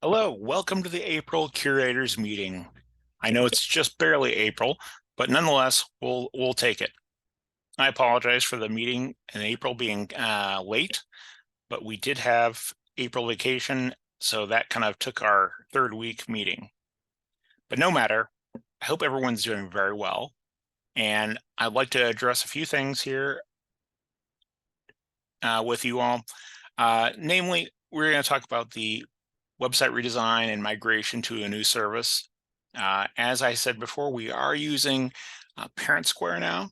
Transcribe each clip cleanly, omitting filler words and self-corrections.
Hello, welcome to the April Curators meeting. I know it's just barely April, but nonetheless, we'll take it. I apologize for the meeting in April being late, but we did have April vacation, so that kind of took our third week meeting. But no matter, I hope everyone's doing very well, and I'd like to address a few things here with you all. Namely, we're going to talk about the website redesign and migration to a new service. As I said before, we are using Parent Square now,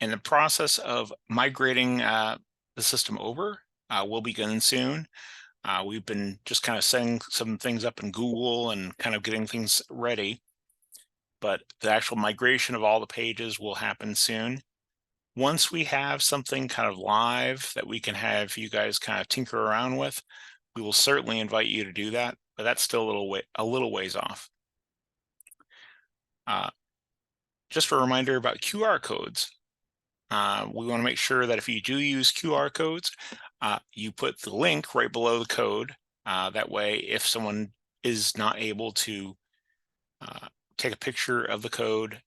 and the process of migrating the system over will begin soon. We've been just kind of setting some things up in Google and kind of getting things ready, but the actual migration of all the pages will happen soon. Once we have something kind of live that we can have you guys kind of tinker around with, we will certainly invite you to do that, but that's still a little ways off. Just a reminder about QR codes. We want to make sure that if you do use QR codes, you put the link right below the code. That way, if someone is not able to take a picture of the code,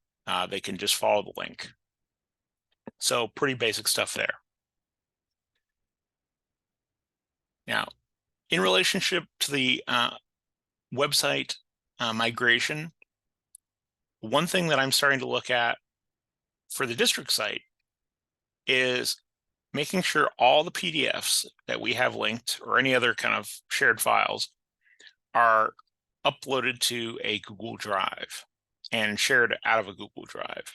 they can just follow the link. So pretty basic stuff there. Now, in relationship to the website migration, one thing that I'm starting to look at for the district site is making sure all the PDFs that we have linked or any other kind of shared files are uploaded to a Google Drive and shared out of a Google Drive.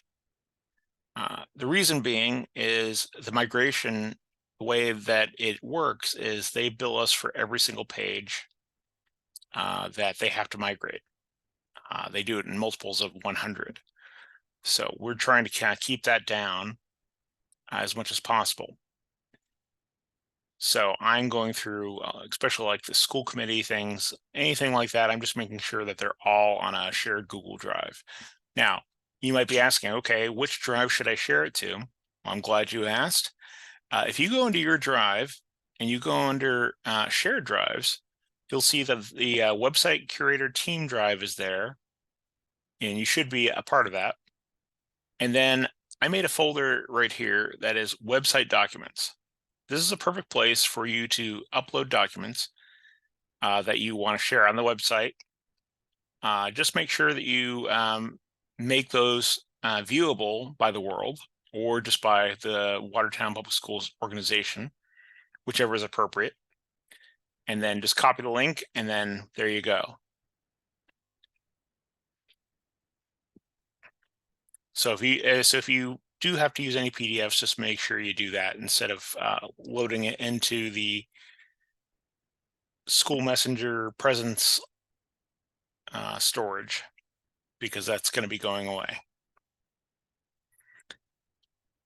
The reason being is the migration, the way that it works is they bill us for every single page that they have to migrate. They do it in multiples of 100. So we're trying to kind of keep that down as much as possible. So I'm going through, especially like the school committee things, anything like that, I'm just making sure that they're all on a shared Google Drive. Now, you might be asking, okay, which drive should I share it to? Well, I'm glad you asked. If you go into your drive and you go under shared drives, you'll see that the website curator team drive is there, and you should be a part of that. And then I made a folder right here that is website documents. This is a perfect place for you to upload documents that you want to share on the website. Just make sure that you make those viewable by the world or just by the Watertown Public Schools organization, whichever is appropriate. And then just copy the link, and then there you go. So if you do have to use any PDFs, just make sure you do that instead of loading it into the School Messenger Presence storage, because that's going to be going away.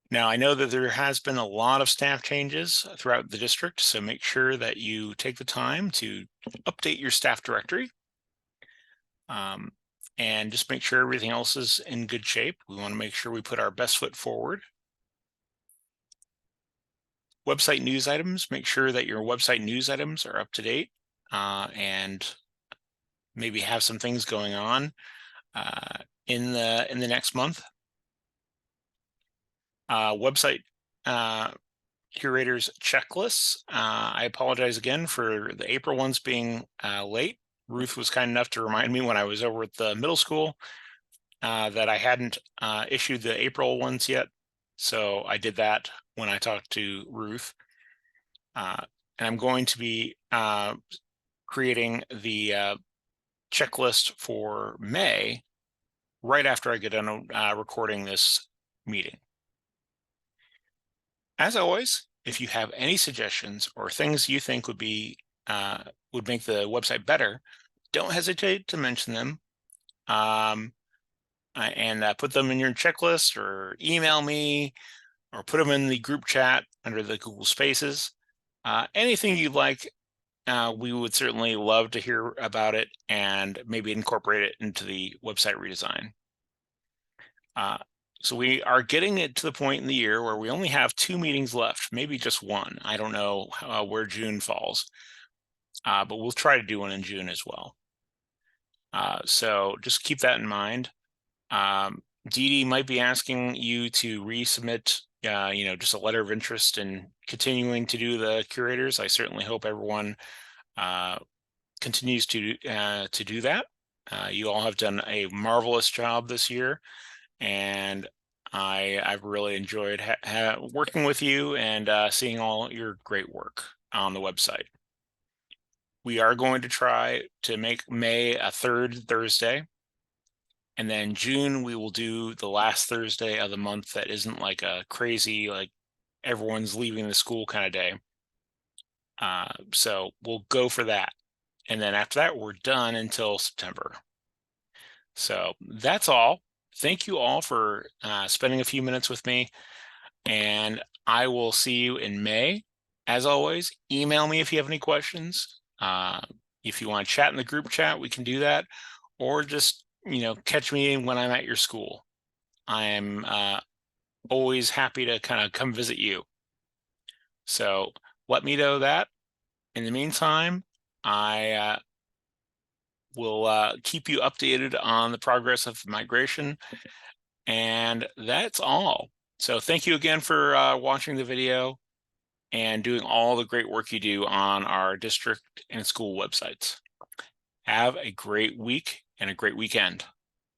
Now, I know that there has been a lot of staff changes throughout the district, so make sure that you take the time to update your staff directory and just make sure everything else is in good shape. We want to make sure we put our best foot forward. Website news items, make sure that your website news items are up to date and maybe have some things going on in the next month. Website curators checklists. I apologize again for the April ones being late. Ruth was kind enough to remind me when I was over at the middle school that I hadn't issued the April ones yet. So I did that when I talked to Ruth. And I'm going to be creating the checklist for May right after I get done recording this meeting. As always, if you have any suggestions or things you think would make the website better, don't hesitate to mention them and put them in your checklist or email me or put them in the group chat under the Google Spaces. Anything you'd like, we would certainly love to hear about it and maybe incorporate it into the website redesign. So we are getting it to the point in the year where we only have 2 meetings left, maybe just one. I don't know where June falls, but we'll try to do one in June as well. So just keep that in mind. Dee Dee might be asking you to resubmit, just a letter of interest in continuing to do the curators. I certainly hope everyone uh, continues to do that. You all have done a marvelous job this year, and I've really enjoyed working with you and seeing all your great work on the website. We are going to try to make May a third Thursday. And then June, we will do the last Thursday of the month that isn't like a crazy, like everyone's leaving the school kind of day. So we'll go for that. And then after that, we're done until September. So that's all. Thank you all for spending a few minutes with me. And I will see you in May. As always, email me if you have any questions. If you want to chat in the group chat, we can do that. Or just, catch me when I'm at your school. I am always happy to kind of come visit you. So let me know that. In the meantime, I will keep you updated on the progress of the migration. And that's all. So thank you again for watching the video and doing all the great work you do on our district and school websites. Have a great week and a great weekend.